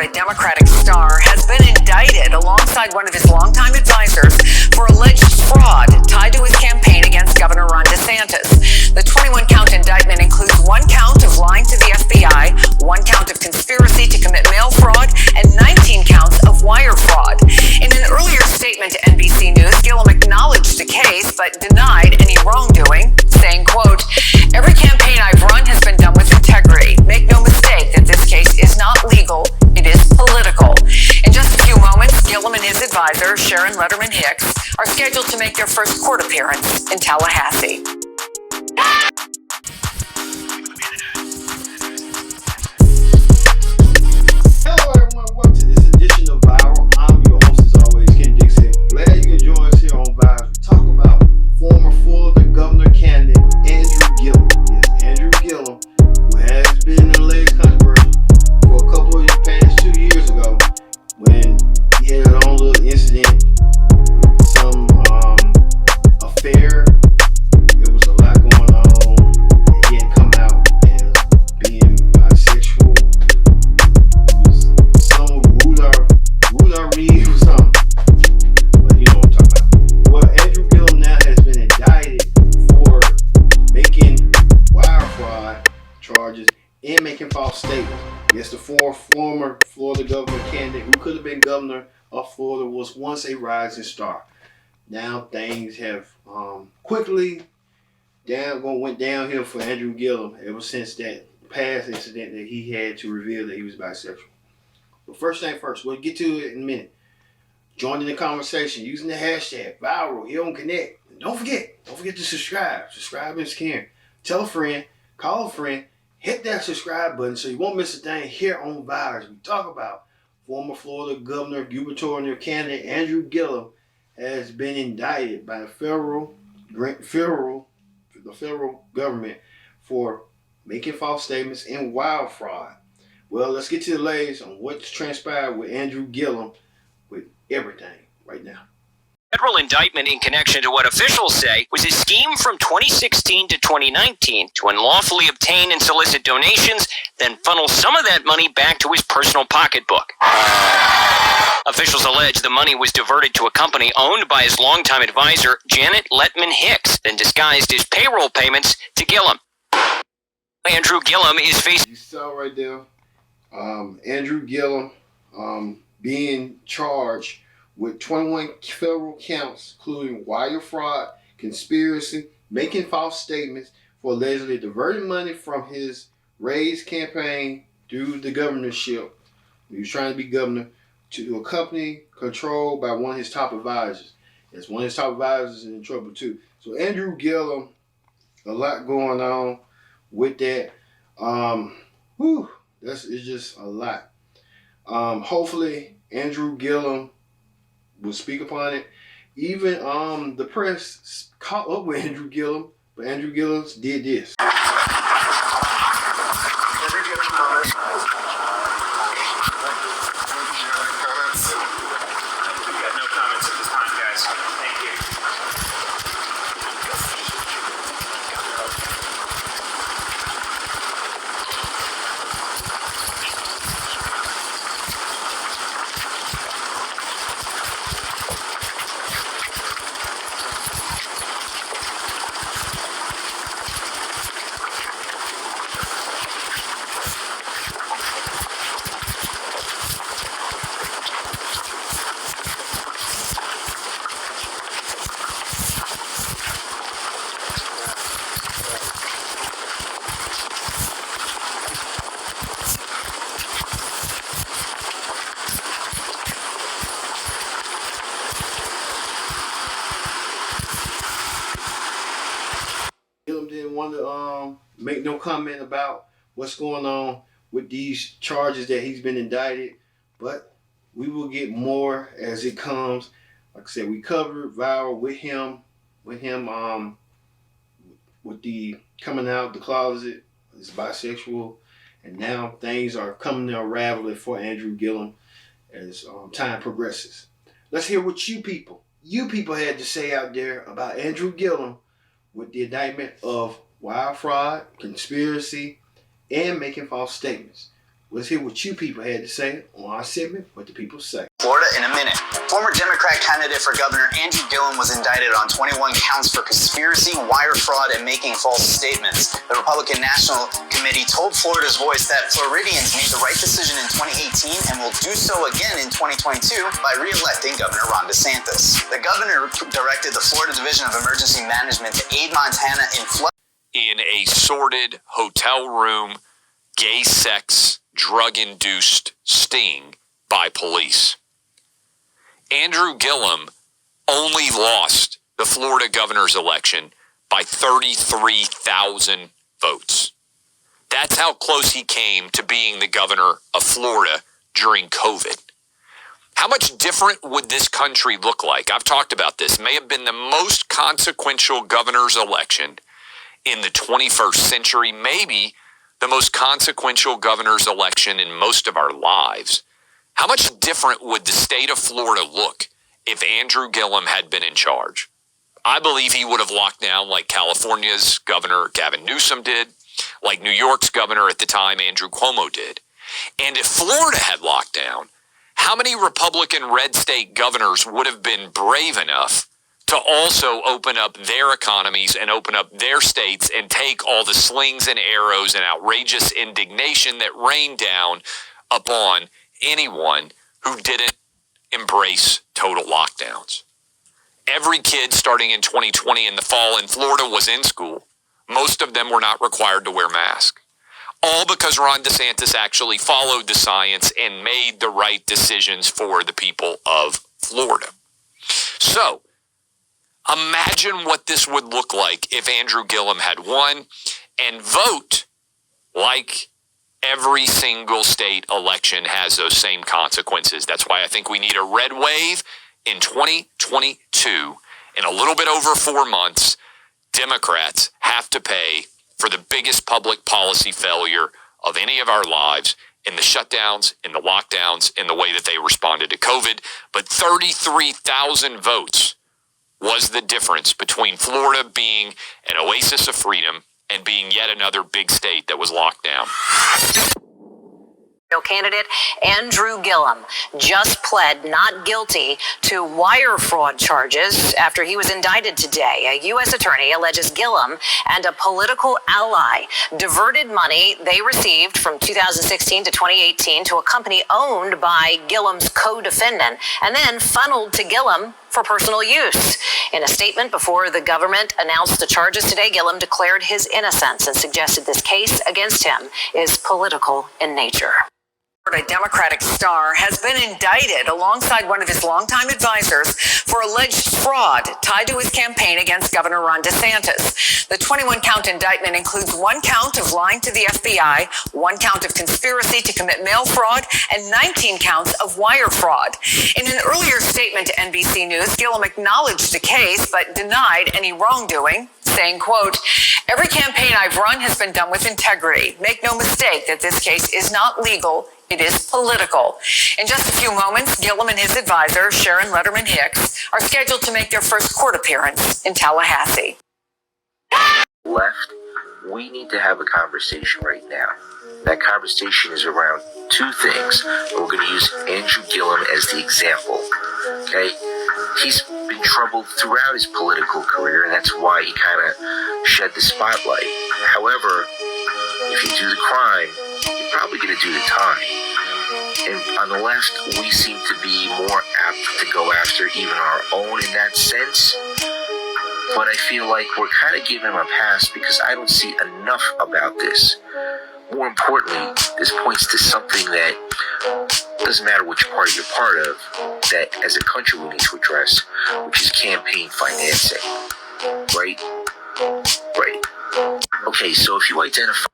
Florida Democratic star has been indicted alongside one of his longtime advisors for alleged fraud tied to his campaign against Governor Ron DeSantis. The 21-count indictment includes 1 count of lying to the FBI, 1 count of conspiracy to commit mail fraud, and 19 counts of wire fraud. In an earlier statement to NBC News, Gillum acknowledged the case but denied any wrongdoing, saying, quote, "Every campaign I've run has been done with integrity. Make no mistake that this case is not legal, it is political." In just a few moments, Gillum and his advisor, Sharon Letterman Hicks, are scheduled to make their first court appearance in Tallahassee. Hello everyone, welcome to this edition of Viral. I'm your host as always, Ken Dixon. Glad you can join us here on Viral. We talk about former Florida governor candidate Andrew Gillum. Yes, Andrew Gillum, who has been in the latest controversy for a couple of past 2 years ago when he had his own little incident with some affair. There was a lot going on, and he had come out as being bisexual. He was some Ruda Reed or something. But you know what I'm talking about. Well, Andrew Gillum now has been indicted for making wire fraud charges and making false statements. Yes, the former Florida governor candidate who could have been governor of Florida was once a rising star. Now things have quickly went downhill for Andrew Gillum ever since that past incident that he had to reveal that he was bisexual. But first thing first, we'll get to it in a minute. Join in the conversation using the hashtag Viral here on Connect. And don't forget to subscribe. Subscribe is caring. Tell a friend, call a friend, hit that subscribe button so you won't miss a thing here on Viral. We talk about former Florida governor, gubernatorial candidate Andrew Gillum has been indicted by the federal government for making false statements and wire fraud. Well, let's get to the latest on what's transpired with Andrew Gillum with everything right now. Federal indictment in connection to what officials say was a scheme from 2016 to 2019 to unlawfully obtain and solicit donations, then funnel some of that money back to his personal pocketbook. Officials allege the money was diverted to a company owned by his longtime advisor, Janet Letterman Hicks, then disguised as payroll payments to Gillum. Andrew Gillum is facing... You saw right there, Andrew Gillum being charged with 21 federal counts, including wire fraud, conspiracy, making false statements for allegedly diverting money from his raised campaign through the governorship. He was trying to be governor to a company controlled by one of his top advisors. Yes, one of his top advisors is in trouble too. So Andrew Gillum, a lot going on with that. It's just a lot. Hopefully Andrew Gillum will speak upon it. Even the press caught up with Andrew Gillum, but Andrew Gillum did this. Gillum didn't want to make no comment about what's going on with these charges that he's been indicted, but we will get more as it comes. Like I said, we covered Viral with him with the coming out the closet as bisexual, and now things are coming to unravel for Andrew Gillum as time progresses. Let's hear what you people had to say out there about Andrew Gillum with the indictment of wire fraud, conspiracy, and making false statements. Let's hear what you people had to say on our segment, What the People Say. Florida in a minute. Former Democrat candidate for governor Andrew Gillum was indicted on 21 counts for conspiracy, wire fraud, and making false statements. The Republican National Committee told Florida's Voice that Floridians made the right decision in 2018 and will do so again in 2022 by re-electing Governor Ron DeSantis. The governor directed the Florida Division of Emergency Management to aid Montana in flood. In a sordid hotel room, gay sex, drug-induced sting by police. Andrew Gillum only lost the Florida governor's election by 33,000 votes. That's how close he came to being the governor of Florida during COVID. How much different would this country look like? I've talked about this. May have been the most consequential governor's election in the 21st century, maybe the most consequential governor's election in most of our lives. How much different would the state of Florida look if Andrew Gillum had been in charge? I believe he would have locked down like California's governor Gavin Newsom did, like New York's governor at the time Andrew Cuomo did. And if Florida had locked down, how many Republican red state governors would have been brave enough to also open up their economies and open up their states and take all the slings and arrows and outrageous indignation that rained down upon anyone who didn't embrace total lockdowns? Every kid starting in 2020 in the fall in Florida was in school. Most of them were not required to wear masks. All because Ron DeSantis actually followed the science and made the right decisions for the people of Florida. So, imagine what this would look like if Andrew Gillum had won, and vote like every single state election has those same consequences. That's why I think we need a red wave in 2022. In a little bit over 4 months, Democrats have to pay for the biggest public policy failure of any of our lives in the shutdowns, in the lockdowns, in the way that they responded to COVID. But 33,000 votes was the difference between Florida being an oasis of freedom and being yet another big state that was locked down. Candidate Andrew Gillum just pled not guilty to wire fraud charges after he was indicted today. A U.S. attorney alleges Gillum and a political ally diverted money they received from 2016 to 2018 to a company owned by Gillum's co-defendant and then funneled to Gillum for personal use. In a statement before the government announced the charges today, Gillum declared his innocence and suggested this case against him is political in nature. A Democratic star has been indicted alongside one of his longtime advisors for alleged fraud tied to his campaign against Governor Ron DeSantis. The 21-count indictment includes 1 count of lying to the FBI, 1 count of conspiracy to commit mail fraud, and 19 counts of wire fraud. In an earlier statement to NBC News, Gillum acknowledged the case but denied any wrongdoing, saying, quote, "Every campaign I've run has been done with integrity. Make no mistake that this case is not legal. It is political." In just a few moments, Gillum and his advisor, Sharon Letterman Hicks, are scheduled to make their first court appearance in Tallahassee. Left, we need to have a conversation right now. That conversation is around 2 things. We're going to use Andrew Gillum as the example. Okay? He's been troubled throughout his political career, and that's why he kind of shed the spotlight. However, if you do the crime, you're probably going to do the time. And on the left, we seem to be more apt to go after even our own in that sense. But I feel like we're kind of giving him a pass because I don't see enough about this. More importantly, this points to something that doesn't matter which party you're part of, that as a country we need to address, which is campaign financing. Right? Right. Okay, so if you identify...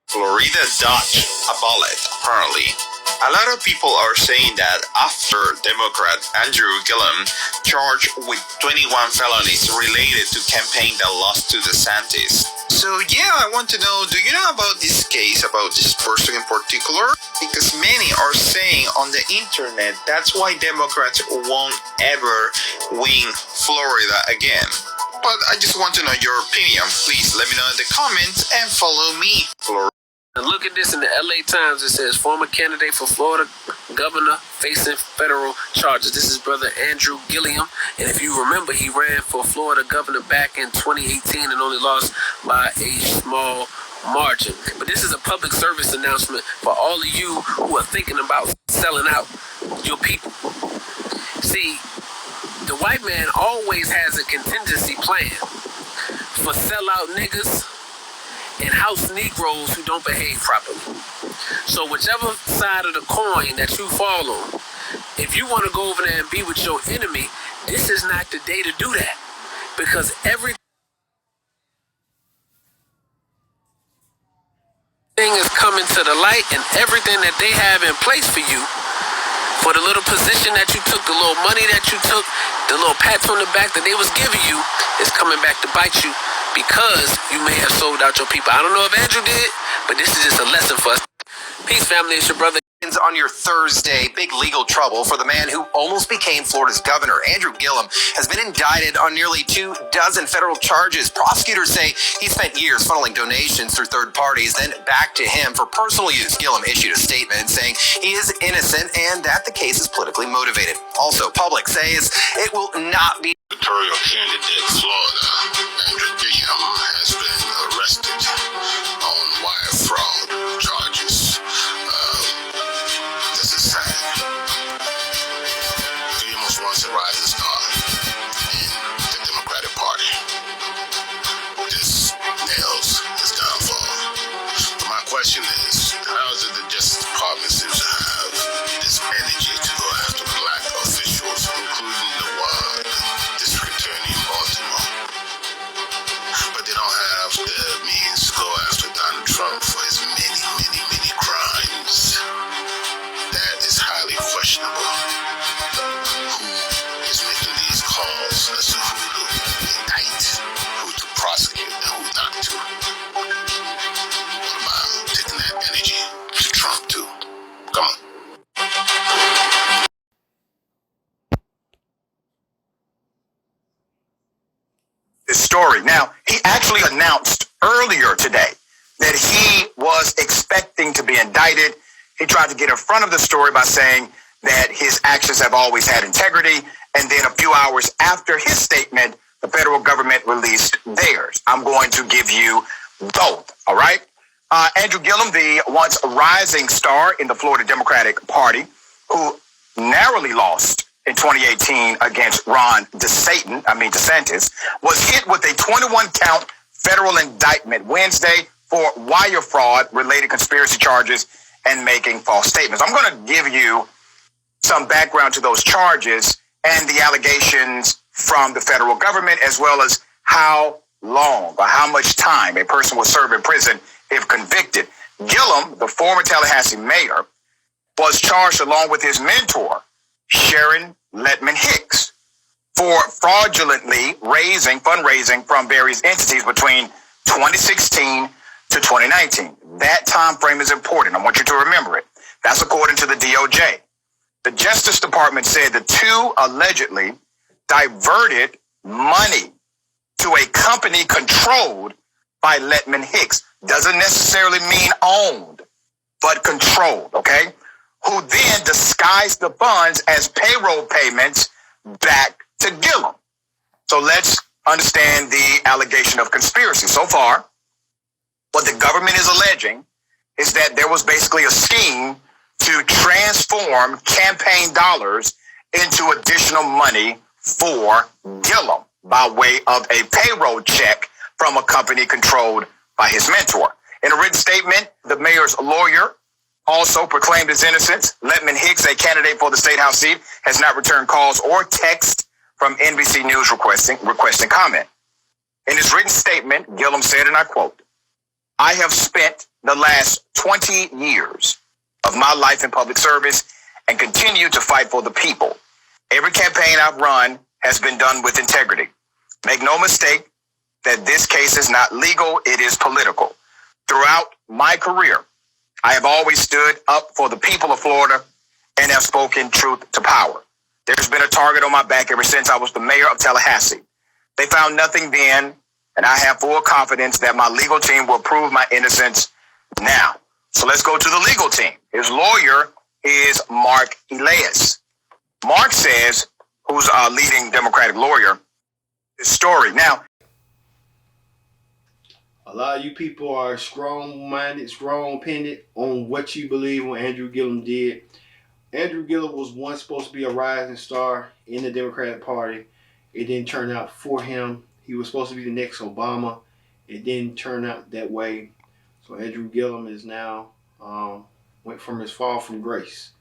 Florida dodged a bullet, apparently. A lot of people are saying that after Democrat Andrew Gillum charged with 21 felonies related to campaign that lost to DeSantis. So yeah, I want to know, do you know about this case, about this person in particular? Because many are saying on the internet that's why Democrats won't ever win Florida again. But I just want to know your opinion. Please let me know in the comments and follow me. Now look at this in the LA Times. It says former candidate for Florida governor facing federal charges. This is brother Andrew Gillum. And if you remember, he ran for Florida governor back in 2018 and only lost by a small margin. But this is a public service announcement for all of you who are thinking about selling out your people. See, the white man always has a contingency plan for sellout niggas and house Negroes who don't behave properly. So whichever side of the coin that you fall on, if you want to go over there and be with your enemy, this is not the day to do that. Because everything is coming to the light, and everything that they have in place for you, for the little position that you took, the little money that you took, the little pats on the back that they was giving you, is coming back to bite you because you may have sold out your people. I don't know if Andrew did, but this is just a lesson for us. Peace, family. It's your brother. On your Thursday, big legal trouble for the man who almost became Florida's governor. Andrew Gillum has been indicted on nearly 24 federal charges. Prosecutors say he spent years funneling donations through third parties, then back to him for personal use. Gillum issued a statement saying he is innocent and that the case is politically motivated. Also, public says it will not be. Gubernatorial candidate Florida, Andrew Gillum, has been arrested on wire fraud charges. This is sad. Gillum was once a rising star in the Democratic Party. This nails his downfall. But my question is, how is it the Justice Department seems to have this energy to go after black officials, including the district attorney in Baltimore, but they don't have the means to go after Donald Trump for his many, many, many crimes? That is highly questionable. Who is making these calls as to who to indict, who to prosecute, and who not to? What about taking that energy to Trump too? Come on. This story. Now, he actually announced earlier today that he was expecting to be indicted. He tried to get in front of the story by saying that his actions have always had integrity. And then a few hours after his statement, the federal government released theirs. I'm going to give you both. All right. Andrew Gillum, the once rising star in the Florida Democratic Party, who narrowly lost in 2018 against Ron DeSantis, was hit with a 21-count federal indictment Wednesday for wire fraud, related conspiracy charges, and making false statements. I'm going to give you some background to those charges and the allegations from the federal government, as well as how long or how much time a person will serve in prison if convicted. Gillum, the former Tallahassee mayor, was charged along with his mentor, Sharon Letman Hicks, for fraudulently fundraising from various entities between 2016 to 2019. That time frame is important. I want you to remember it. That's according to the DOJ. The Justice Department said the two allegedly diverted money to a company controlled by Letman Hicks. Doesn't necessarily mean owned, but controlled, okay? Who then disguised the funds as payroll payments back to Gillum. So let's understand the allegation of conspiracy. So far, what the government is alleging is that there was basically a scheme to transform campaign dollars into additional money for Gillum by way of a payroll check from a company controlled by his mentor. In a written statement, the mayor's lawyer also proclaimed his innocence. Letman Hicks, a candidate for the State House seat, has not returned calls or texts from NBC News requesting comment. In his written statement, Gillum said, and I quote, "I have spent the last 20 years of my life in public service and continue to fight for the people. Every campaign I've run has been done with integrity. Make no mistake that this case is not legal, it is political. Throughout my career, I have always stood up for the people of Florida and have spoken truth to power. There's been a target on my back ever since I was the mayor of Tallahassee. They found nothing then, and I have full confidence that my legal team will prove my innocence Now, so let's go to the legal team. His lawyer is Mark Elias. Mark says, who's our leading Democratic lawyer, this story. Now, a lot of you people are strong-minded, strong-opined on what you believe what Andrew Gillum did. Andrew Gillum was once supposed to be a rising star in the Democratic Party. It didn't turn out for him. He was supposed to be the next Obama. It didn't turn out that way. So Andrew Gillum is now went from his fall from grace.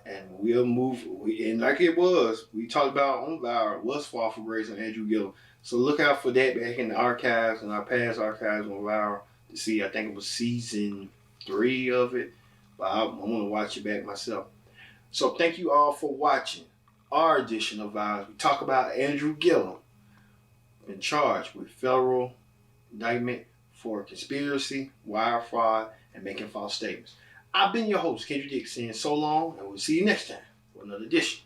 And we'll move, and like it was, we talked about on Viral, was fall from grace on Andrew Gillum. So look out for that back in the archives and our past archives on Viral to see. I think it was season 3 of it. But I'm going to watch it back myself. So thank you all for watching our edition of Viral. We talk about Andrew Gillum in charge with federal indictment for conspiracy, wire fraud, and making false statements. I've been your host, Kendrick Dick, saying so long, and we'll see you next time for another edition